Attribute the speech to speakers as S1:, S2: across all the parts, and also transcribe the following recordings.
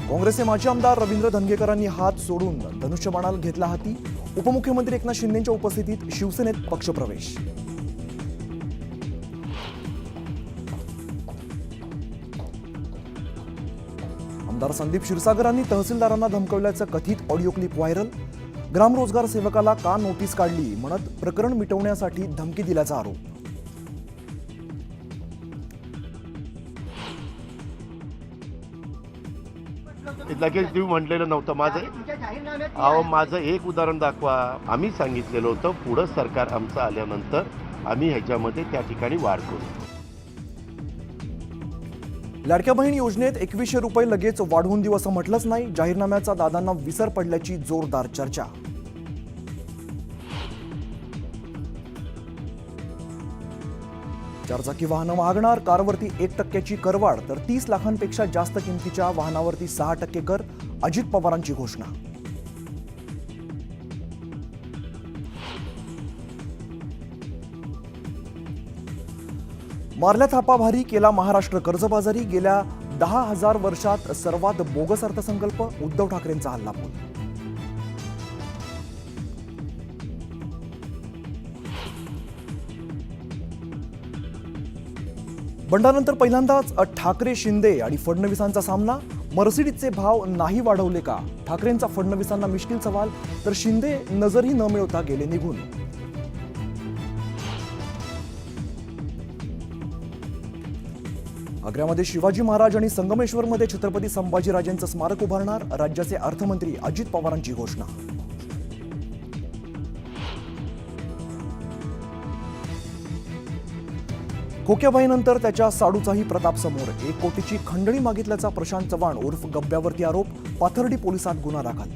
S1: काँग्रेसचे माजी आमदार रवींद्र धंगेकरांनी हात सोडून धनुष्यबाणाला घेतला हाती। उपमुख्यमंत्री एकनाथ शिंदेंच्या उपस्थितीत शिवसेनेत पक्षप्रवेश। आमदार संदीप क्षीरसागरांनी तहसीलदारांना धमकावल्याचं कथित ऑडिओ क्लिप व्हायरल। ग्रामरोजगार सेवकाला का नोटीस काढली म्हणत प्रकरण मिटवण्यासाठी धमकी दिल्याचा आरोप।
S2: लगेच देऊ म्हटलेलं नव्हतं। माझं एक उदाहरण दाखवा। आम्ही सांगितलेलं होतं पुढं सरकार आमचं आल्यानंतर आम्ही ह्याच्यामध्ये त्या ठिकाणी वाढ करू।
S1: लाडक्या बहीण योजनेत 2100 रुपये लगेच वाढवून देऊ असं म्हटलंच नाही। जाहीरनाम्याचा दादांना विसर पडल्याची जोरदार चर्चा। चारचाकी वाहनं महागणार। कारवरती 1% करवाढ तर 30 लाखांपेक्षा जास्त किमतीच्या वाहनावरती 6% कर। अजित पवारांची घोषणा। मारल्या थापा भारी, केला महाराष्ट्र कर्जबाजारी। गेल्या 10,000 वर्षात सर्वात बोगस अर्थसंकल्प। उद्धव ठाकरेंचा हल्लाबोल। बंडानंतर पहिल्यांदाच ठाकरे शिंदे आणि फडणवीसांचा सामना। मर्सिडीजचे भाव नाही वाढवले का? ठाकरेंचा फडणवीसांना मिश्किल सवाल, तर शिंदे नजरही न मिळवता गेले निघून। आग्र्यामध्ये शिवाजी महाराज आणि संगमेश्वरमध्ये छत्रपती संभाजीराजेंचं स्मारक उभारणार। राज्याचे अर्थमंत्री अजित पवारांची घोषणा। खोक्याबाईनंतर त्याच्या साडूचाही प्रताप समोर। 1 कोटीची खंडणी मागितल्याचा प्रशांत चव्हाण उर्फ गब्ब्यावरती आरोप। पाथर्डी पोलिसात गुन्हा दाखल।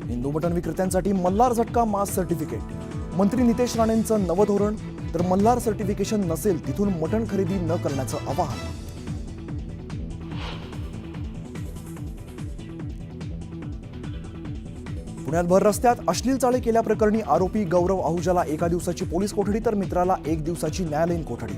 S1: हिंदू मटण विक्रेत्यांसाठी मल्हार झटका मास सर्टिफिकेट। मंत्री नितेश राणेंचं नवं धोरण, तर मल्हार सर्टिफिकेशन नसेल तिथून मटण खरेदी न करण्याचं आवाहन। पुण्यात भर रस्त्यात अश्लील चाळे केल्याप्रकरणी आरोपी गौरव आहुजाला 1 दिवसाची पोलीस कोठडी तर मित्राला 1 दिवसाची न्यायालयीन कोठडी।